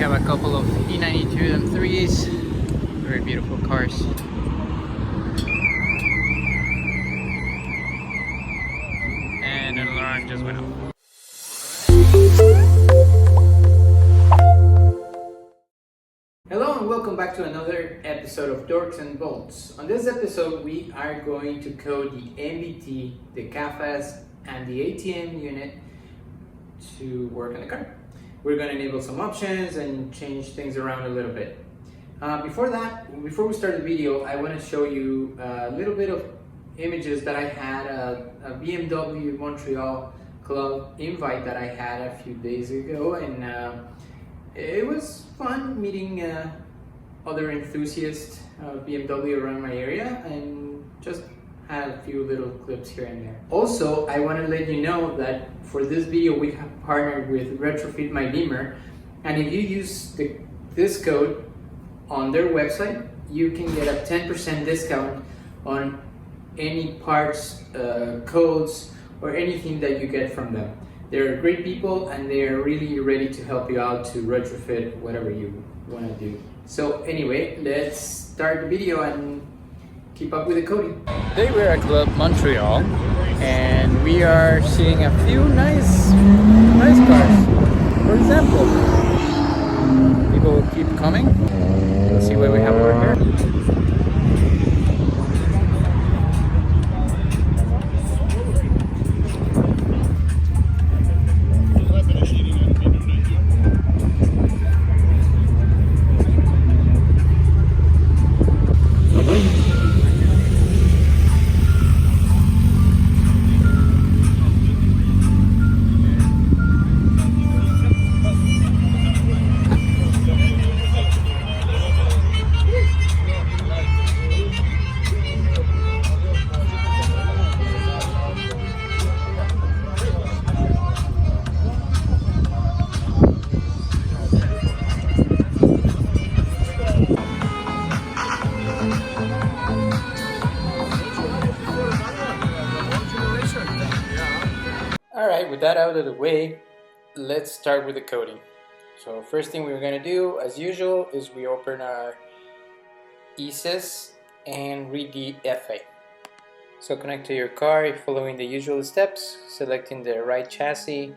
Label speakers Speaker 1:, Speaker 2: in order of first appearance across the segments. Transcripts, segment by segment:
Speaker 1: We have a couple of E92 M3s, very beautiful cars. And an alarm just went off. Hello and welcome back to another episode of Dorks and Bolts. On this episode we are going to code the NBT, the KAFAS and the ATM unit to work on the car. We're going to enable some options and change things around a little bit. Before we start the video, I want to show you a little bit of images that I had, a BMW Montreal club invite that I had a few days ago, and it was fun meeting other enthusiasts of BMW around my area, and just had a few little clips here and there. Also, I want to let you know that for this video we have partnered with Retrofit My Beamer, and if you use this code on their website, you can get a 10% discount on any parts, codes, or anything that you get from them. They're great people and they're really ready to help you out to retrofit whatever you want to do. So anyway, let's start the video and keep up with the coding. Today we're at Club Montreal and we are seeing a few nice cars. For example, people will keep coming. Let's see what we have over here. Alright, with that out of the way, let's start with the coding. So first thing we're going to do, as usual, is we open our ESIS and read the FA. So connect to your car following the usual steps, selecting the right chassis,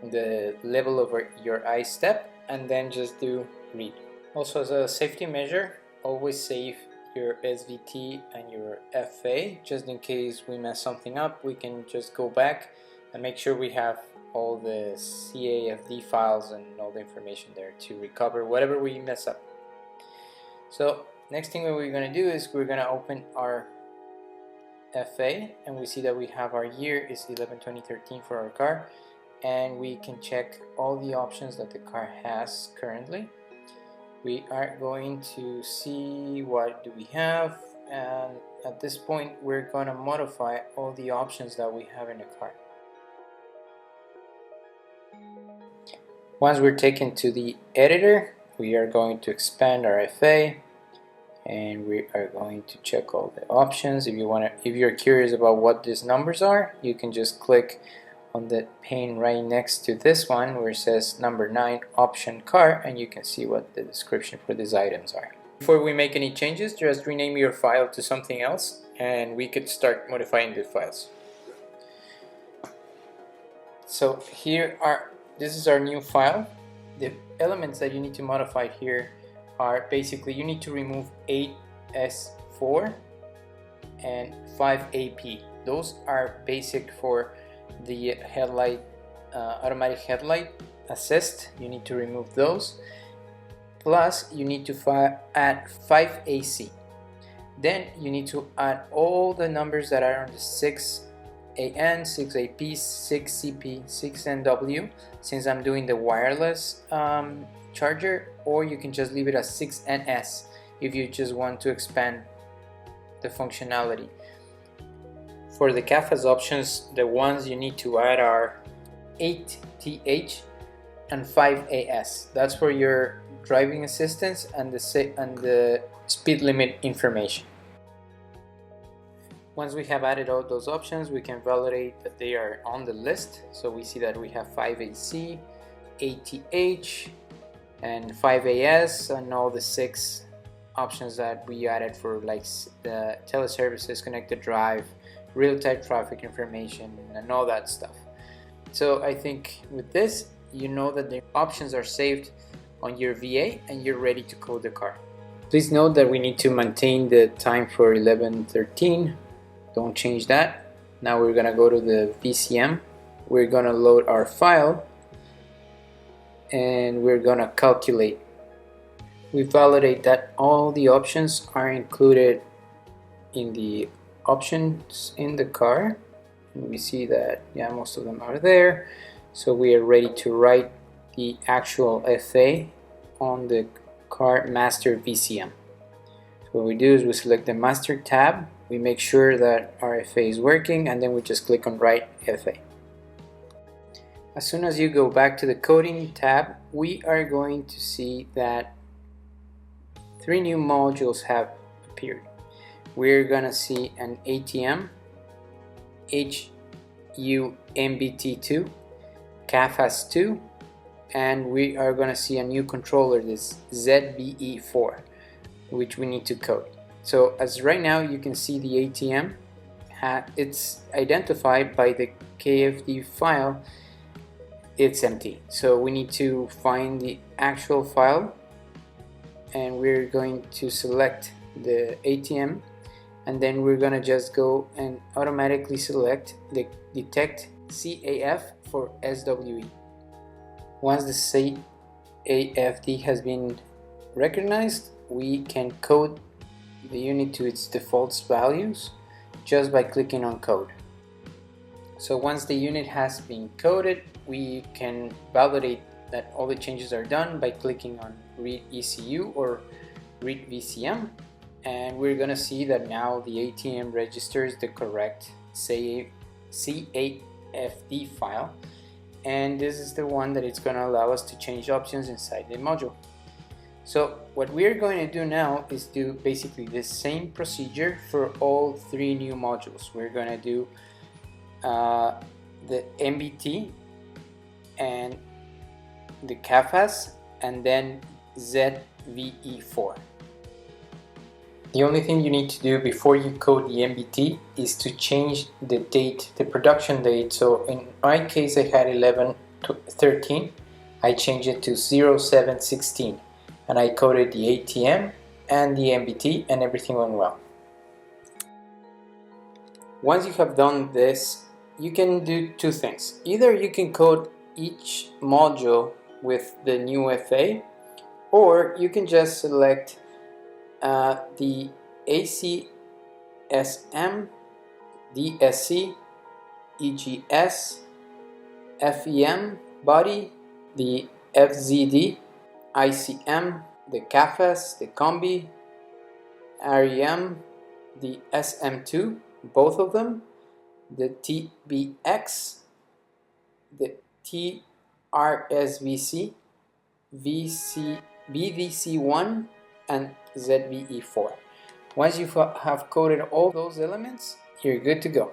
Speaker 1: the level of your I step, and then just do read. Also, as a safety measure, always save your SVT and your FA, just in case we mess something up. We can just go back and make sure we have all the CAFD files and all the information there to recover whatever we mess up. So next thing that we're going to do is we're going to open our FA, and we see that we have our year is 11/2013 for our car, and we can check all the options that the car has currently. We are going to see what do we have, and at this point we're going to modify all the options that we have in the car. Once we're taken to the editor, we are going to expand our FA and we are going to check all the options. If you're curious about what these numbers are, you can just click on the pane right next to this one where it says number 9 option car, and you can see what the description for these items are. Before we make any changes, just rename your file to something else and we could start modifying the files. So this is our new file. The elements that you need to modify here are basically you need to remove 8S4 and 5AP. Those are basic for the headlight, automatic headlight assist. You need to remove those. Plus you need to add 5AC. Then you need to add all the numbers that are on the 6AN, 6AP, 6CP, 6NW, since I'm doing the wireless charger, or you can just leave it as 6NS if you just want to expand the functionality. For the KAFAS options, the ones you need to add are 8TH and 5AS. That's for your driving assistance and the speed limit information. Once we have added all those options, we can validate that they are on the list. So we see that we have 5AC, ATH, and 5AS, and all the 6 options that we added for like the teleservices, connected drive, real-time traffic information, and all that stuff. So I think with this, you know that the options are saved on your VA and you're ready to code the car. Please note that we need to maintain the time for 11:13. Don't change that. Now we're gonna go to the VCM. We're gonna load our file and we're gonna calculate. We validate that all the options are included in the options in the car, and we see that, yeah, most of them are there. So we are ready to write the actual FA on the car master VCM. So what we do is we select the master tab, we make sure that our FA is working, and then we just click on write FA. As soon as you go back to the coding tab, we are going to see that 3 new modules have appeared. We're gonna see an ATM, NBT2, KAFAS 2, and we are gonna see a new controller, this ZBE4, which we need to code. So as right now you can see the ATM, it's identified by the KFD file, it's empty. So we need to find the actual file, and we're going to select the ATM, and then we're gonna just go and automatically select the detect CAF for SWE. Once the CAFD has been recognized, we can code the unit to its default values just by clicking on code. So once the unit has been coded, we can validate that all the changes are done by clicking on read ECU or read VCM, and we're gonna see that now the ATM registers the correct CAFD file, and this is the one that it's gonna allow us to change options inside the module. So what we're going to do now is do basically the same procedure for all 3 new modules. We're gonna do the NBT and the KAFAS, and then ZVE4. The only thing you need to do before you code the NBT is to change the date, the production date. So in my case I had 11/13, I changed it to 07/16, and I coded the ATM and the NBT, and everything went well. Once you have done this, you can do 2 things. Either you can code each module with the new FA, or you can just select the ACSM, DSC, EGS, FEM, body, the FZD, ICM, the KAFAS, the Combi, REM, the SM2, both of them, the TBX, the TRSVC, BVC1, and ZBE4. Once you have coded all those elements, you're good to go.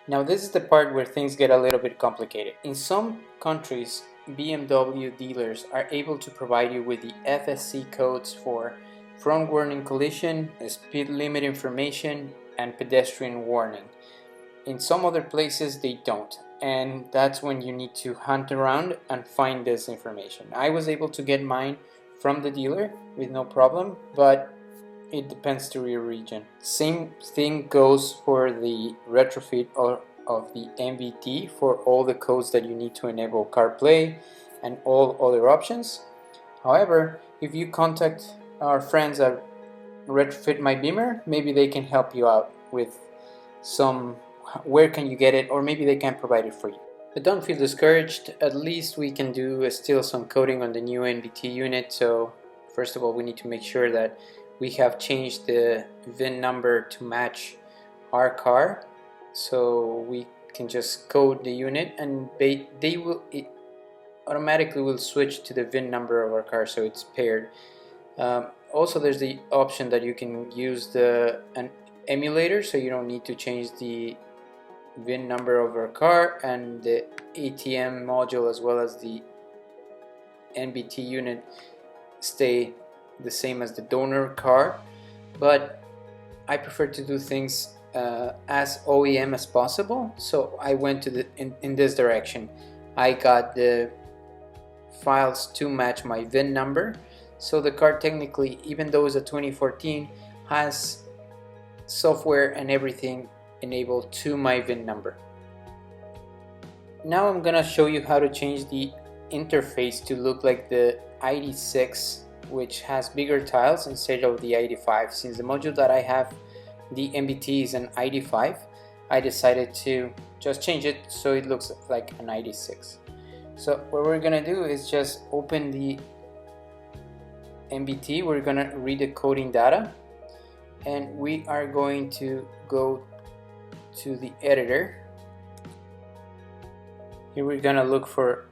Speaker 1: Now this is the part where things get a little bit complicated. In some countries, BMW dealers are able to provide you with the FSC codes for front warning collision, speed limit information, and pedestrian warning. In some other places they don't, and that's when you need to hunt around and find this information. I was able to get mine from the dealer with no problem, but it depends to your region. Same thing goes for the retrofit of the NBT for all the codes that you need to enable CarPlay and all other options. However, if you contact our friends at Retrofit My Beamer, maybe they can help you out with some where can you get it, or maybe they can provide it for you. But don't feel discouraged, at least we can do still some coding on the new NBT unit. So first of all, we need to make sure that we have changed the VIN number to match our car, so we can just code the unit and it automatically will switch to the VIN number of our car, so it's paired. Also there's the option that you can use an emulator, so you don't need to change the VIN number of our car, and the ATM module as well as the NBT unit stay the same as the donor car, but I prefer to do things as OEM as possible, so I went to in this direction. I got the files to match my VIN number, so the car technically, even though it's a 2014, has software and everything enabled to my VIN number. Now I'm gonna show you how to change the interface to look like the ID6, which has bigger tiles instead of the ID5. Since the module that I have, the NBT, is an ID5, I decided to just change it so it looks like an ID6. So what we're gonna do is just open the NBT. We're gonna read the coding data, and we are going to go to the editor. Here we're gonna look for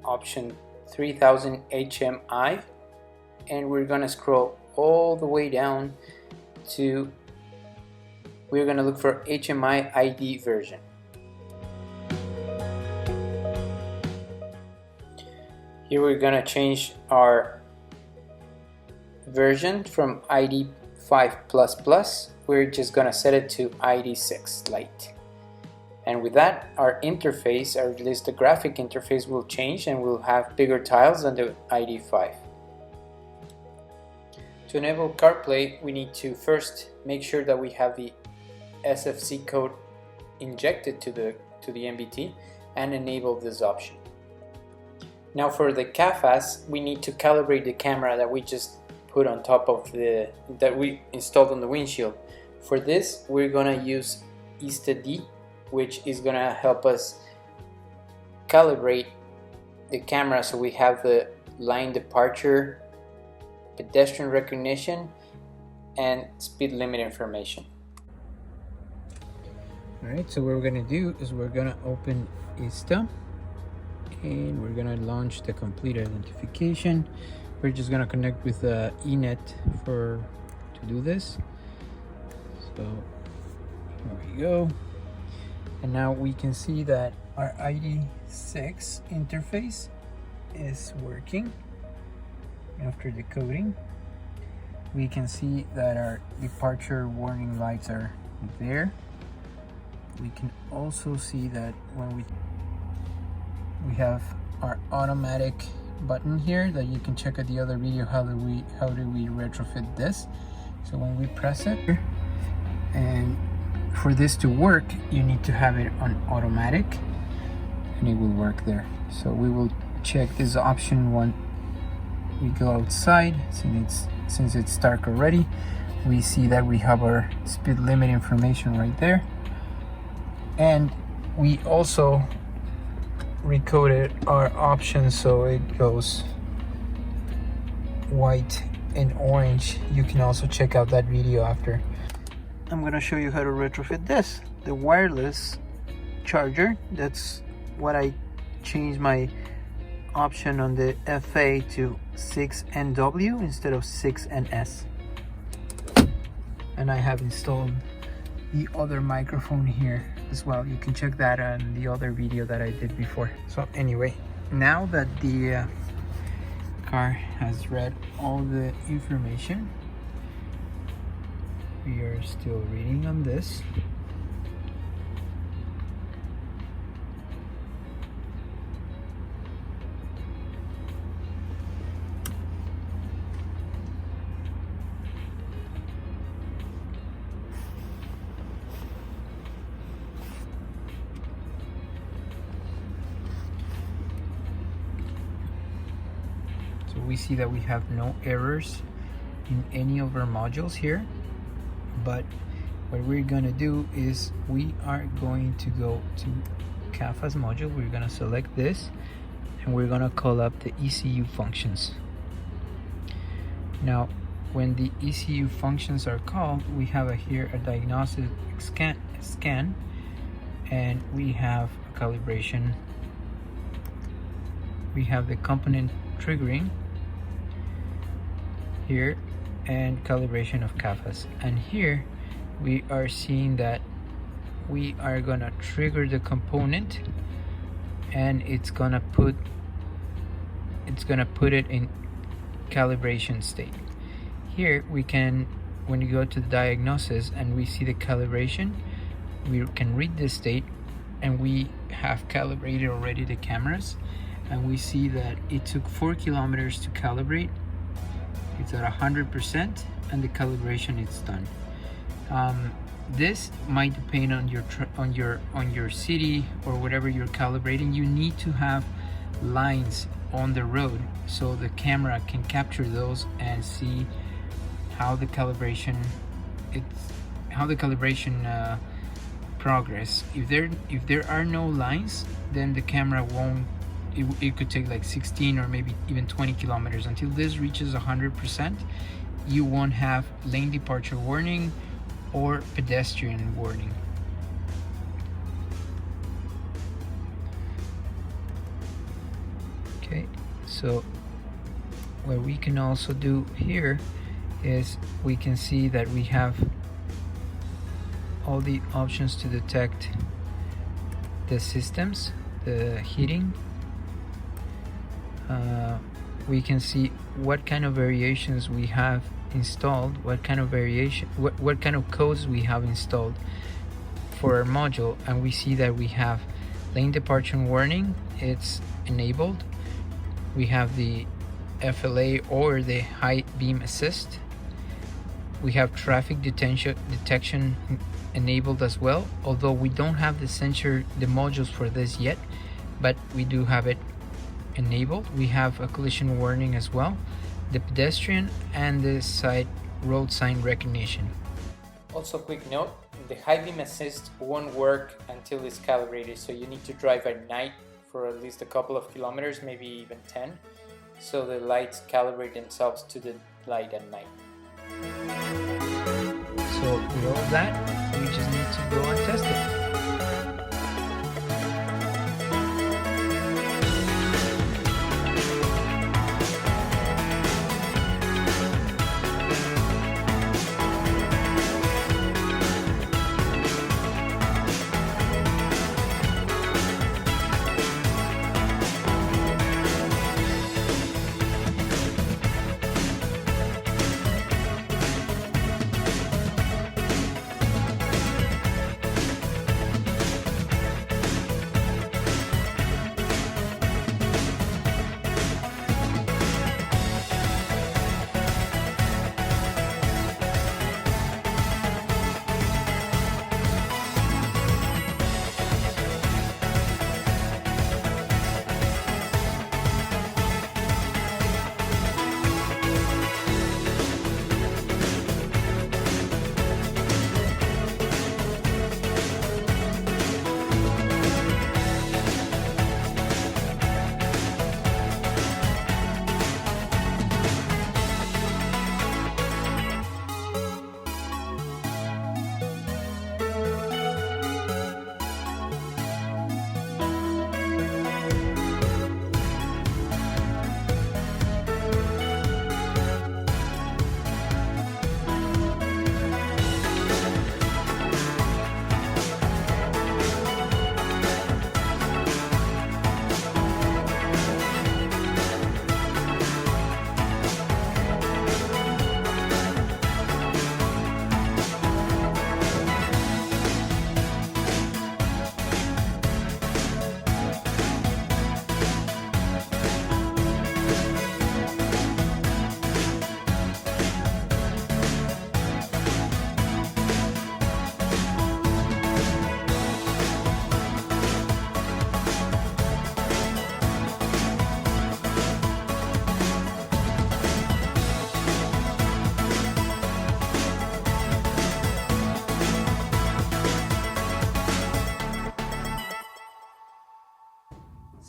Speaker 1: option 3000 HMI, and we're gonna scroll all the way down to, we're gonna look for HMI ID version. Here we're gonna change our version from ID5++. We're just gonna set it to ID6 Lite. And with that, our interface, or at least the graphic interface, will change and we'll have bigger tiles than the ID5. To enable CarPlay, we need to first make sure that we have the SFC code injected to the NBT and enable this option. Now for the KAFAS, we need to calibrate the camera that we just put on top of that we installed on the windshield. For this, we're gonna use shady, which is gonna help us calibrate the camera so we have the line departure, pedestrian recognition, and speed limit information. Alright, so what we're gonna do is we're gonna open ISTA and we're gonna launch the complete identification. We're just gonna connect with the eNet to do this. So here we go. And now we can see that our ID6 interface is working. After the coding, we can see that our departure warning lights are there. We can also see that when we have our automatic button here, that you can check out the other video how do we retrofit this. So when we press it, and for this to work, you need to have it on automatic and it will work there. So we will check this option when we go outside. Since it's dark already, we see that we have our speed limit information right there, and we also recoded our options so it goes white and orange. You can also check out that video after. I'm gonna show you how to retrofit this, the wireless charger. That's what I changed my option on the FA to 6NW instead of 6NS. And I have installed the other microphone here as well. You can check that on the other video that I did before. So anyway, now that the car has read all the information, we are still reading on this. So we see that we have no errors in any of our modules here. But what we're gonna do is we are going to go to KAFAS module. We're gonna select this and we're gonna call up the ECU functions. Now when the ECU functions are called, we have here a diagnostic scan, and we have a calibration. We have the component triggering here and calibration of KAFAS, and here we are seeing that we are gonna trigger the component and it's gonna put it in
Speaker 2: calibration state. Here we can, when you go to the diagnosis and we see the calibration, we can read the state, and we have calibrated already the cameras, and we see that it took 4 kilometers to calibrate. It's at 100%, and the calibration is done. This might depend on your city or whatever you're calibrating. You need to have lines on the road so the camera can capture those and see how the calibration progress. If there are no lines, then the camera won't. It could take like 16 or maybe even 20 kilometers until this reaches 100%. You won't have lane departure warning or pedestrian warning. Okay, so what we can also do here is we can see that we have all the options to detect the systems, the heating. We can see what kind of variations we have installed, what kind of codes we have installed for our module, and we see that we have lane departure warning, it's enabled. We have the FLA or the high beam assist. We have traffic detection enabled as well, although we don't have the modules for this yet, but we do have it enabled. We have a collision warning as well, the pedestrian, and the road sign recognition. Also, quick note, the high beam assist won't work until it's calibrated, so you need to drive at night for at least a couple of kilometers, maybe even 10, so the lights calibrate themselves to the light at night. So with all that, we just need to go and test it.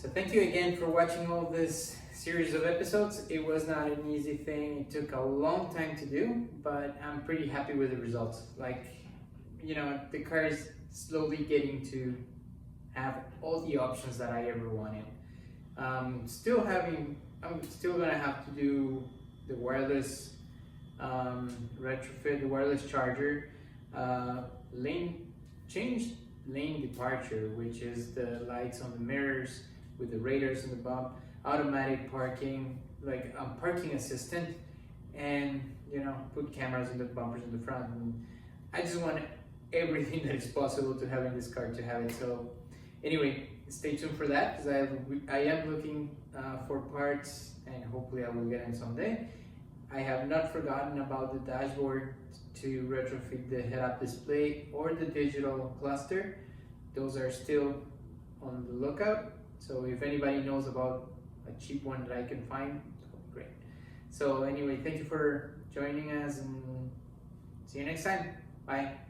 Speaker 1: So thank you again for watching all this series of episodes. It was not an easy thing. It took a long time to do, but I'm pretty happy with the results. Like, you know, the car is slowly getting to have all the options that I ever wanted. I'm still gonna have to do the wireless retrofit, the wireless charger, change lane departure, which is the lights on the mirrors with the radars in the bump, automatic parking, like a parking assistant, and you know, put cameras in the bumpers in the front. And I just want everything that is possible to have in this car to have it. So anyway, stay tuned for that, because I am looking for parts, and hopefully I will get them someday. I have not forgotten about the dashboard to retrofit the head-up display or the digital cluster. Those are still on the lookout. So if anybody knows about a cheap one that I can find, that would be great. So anyway, thank you for joining us, and see you next time. Bye.